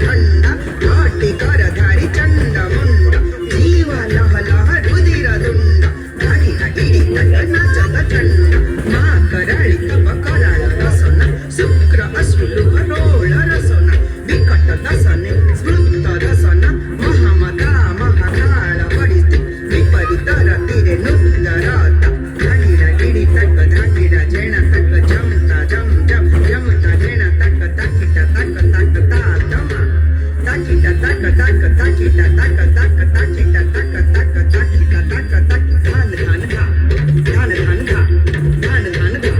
खंड घाटी करधारी चंड मुंड जीव लह लह रुधिर दुंड गाडीला गिडी तट नाचत थंड मा कराळी तप कराळ रसना शुक्र अश्रू रोळ रसना विकट दसने स्मृत रसना महामगा महाकाळ वडिती विपरीत रतिरे नुत्तरात गाडीला गिडी तक धाकीडा जेण तक जमता जम जम जमता जेण तक ताकीटा तक तक ता तमा ताकीटा तक तक ताकीटा तक तक ताकीटा तक तक ताकीटा तक तक धान धान खा धान धान खा धान धान खा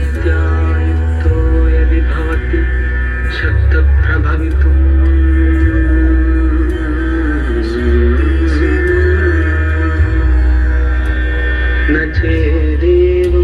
शिवसत्यायुक्तो यदि भवति शक्तप्रभवितुम् न चेदेव